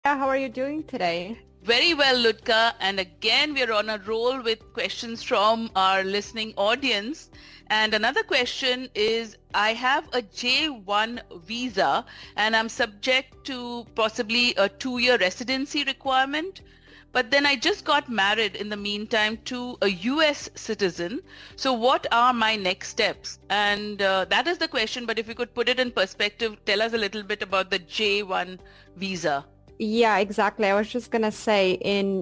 How are you doing today? Very well, Ludka. And again, we're on a roll with questions from our listening audience. And another question is, I have a J1 visa and I'm subject to possibly a 2-year residency requirement. But then I just got married in the meantime to a US citizen. So what are my next steps? And that is the question. But if you could put it in perspective, tell us a little bit about the J1 visa. Yeah, exactly. I was just gonna say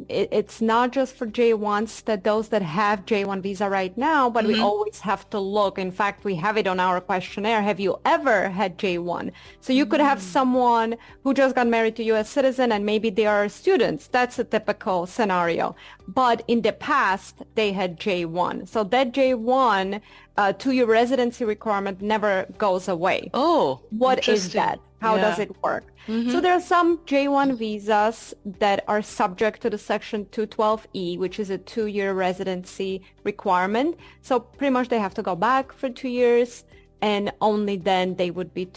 it's not just for J1s that those that have J1 visa right now, but we always have to look. In fact, we have it on our questionnaire. Have you ever had J1? So you could have someone who just got married to US citizen and maybe they are students. That's a typical scenario. But in the past, they had J1. So that J1 2-year residency requirement never goes away. Oh, What is interesting. that? How does it work? So there are some J1 visas that are subject to the Section 212E, which is a 2-year residency requirement. So pretty much they have to go back for 2 years, and only then they would be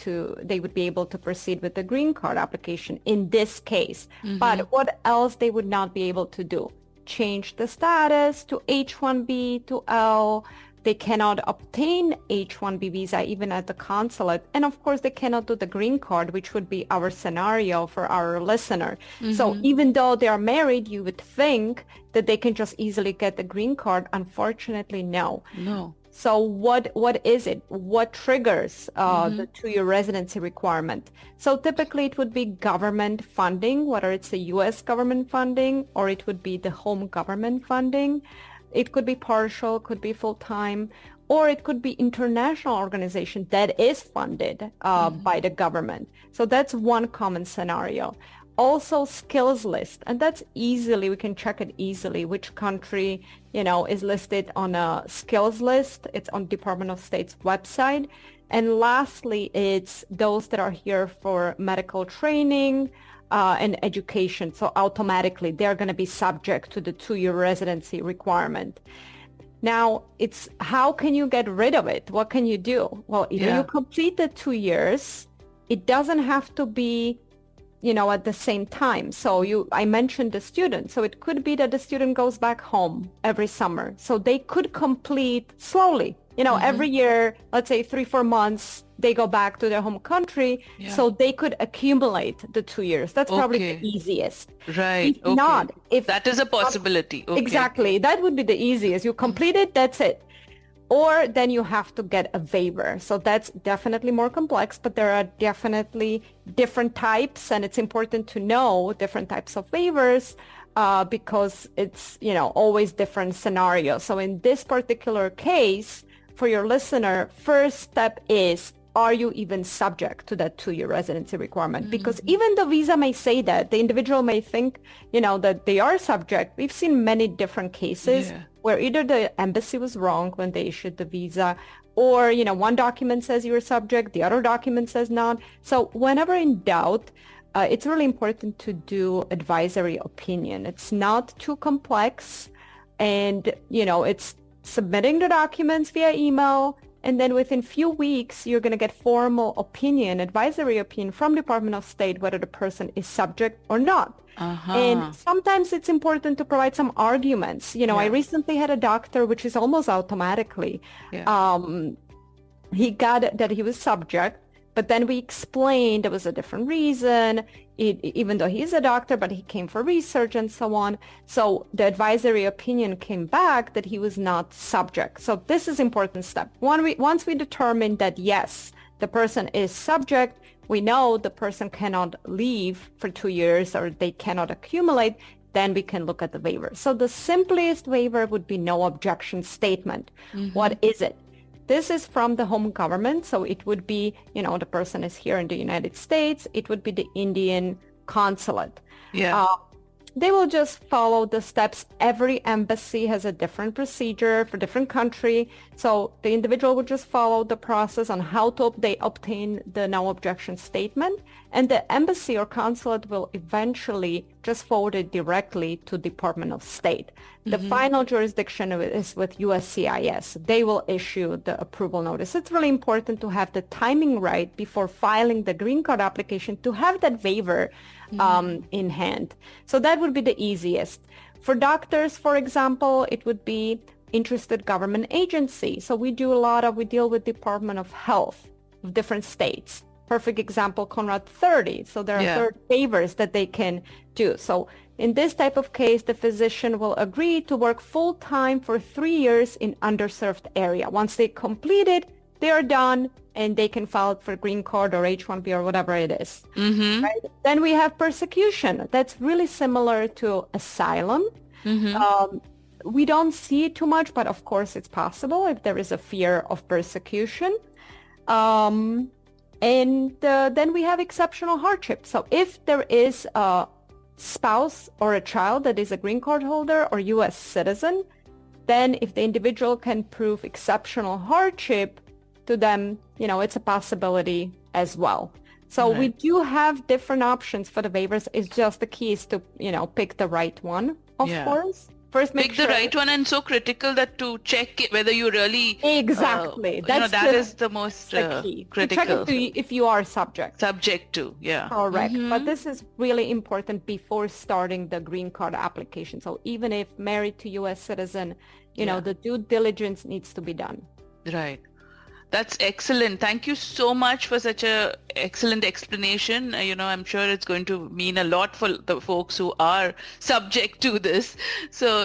able to proceed with the green card application in this case. But what else they would not be able to do? Change the status to H-1B to L. They cannot obtain H-1B visa even at the consulate. And of course, they cannot do the green card, which would be our scenario for our listener. So even though they are married, you would think that they can just easily get the green card. Unfortunately, no. No. So what is it? What triggers the 2-year residency requirement? So typically it would be government funding, whether it's the U.S. government funding or it would be the home government funding. It could be partial, could be full-time, or it could be international organization that is funded by the government. So that's one common scenario. Also skills list, and that's easily, we can check it easily, which country, is listed on a skills list. It's on Department of State's website. And lastly, it's those that are here for medical training, and education. So automatically they're going to be subject to the 2-year residency requirement. Now, it's how can you get rid of it? What can you do? Well, either you complete the 2 years. It doesn't have to be, at the same time. So I mentioned the student. So it could be that the student goes back home every summer. So they could complete slowly. Every year, let's say 3-4 months, they go back to their home country, so they could accumulate the 2 years. That's probably the easiest. Right. If not, if that is a possibility. Okay. Exactly, that would be the easiest. You complete it, that's it. Or then you have to get a waiver. So that's definitely more complex, but there are definitely different types, and it's important to know different types of waivers. Because it's, always different scenarios. So in this particular case, for your listener, first step is, are you even subject to that 2-year residency requirement? Because even the visa may say that, the individual may think, that they are subject. We've seen many different cases where either the embassy was wrong when they issued the visa, or, one document says you're subject, the other document says not. So whenever in doubt, it's really important to do advisory opinion. It's not too complex, and, it's submitting the documents via email, and then within few weeks, you're going to get formal opinion, advisory opinion from Department of State, whether the person is subject or not. And sometimes it's important to provide some arguments. I recently had a doctor, which is almost automatically, he got that he was subject. But then we explained there was a different reason, even though he's a doctor, but he came for research and so on. So the advisory opinion came back that he was not subject. So this is important step. Once we determine that, yes, the person is subject, we know the person cannot leave for 2 years or they cannot accumulate, then we can look at the waiver. So the simplest waiver would be no objection statement. What is it? This is from the home government, so it would be, the person is here in the United States. It would be the Indian consulate. They will just follow the steps. Every embassy has a different procedure for different country. So the individual would just follow the process on how they obtain the no objection statement. And the embassy or consulate will eventually just forward it directly to Department of State. The final jurisdiction is with USCIS. They will issue the approval notice. It's really important to have the timing right before filing the green card application to have that waiver in hand. So that would be the easiest. For doctors, for example, it would be interested government agency. So we deal with Department of Health of different states. Perfect example, Conrad 30. So there are 30 waivers that they can do. So in this type of case, the physician will agree to work full-time for 3 years in underserved area. Once they complete it, they are done and they can file for green card or H-1B or whatever it is. Right? Then we have persecution. That's really similar to asylum. We don't see it too much, but of course it's possible if there is a fear of persecution. And then we have exceptional hardship. So if there is a spouse or a child that is a green card holder or U.S. citizen, then if the individual can prove exceptional hardship to them, it's a possibility as well. So we do have different options for the waivers. It's just the key is to, pick the right one, of course. First, pick the right one, and so critical that to check whether you really exactly that is the most the key. critical. To check if you are subject to, correct. But this is really important before starting the green card application. So even if married to U.S. citizen, the due diligence needs to be done. Right. That's excellent. Thank you so much for such a excellent explanation. I'm sure it's going to mean a lot for the folks who are subject to this. So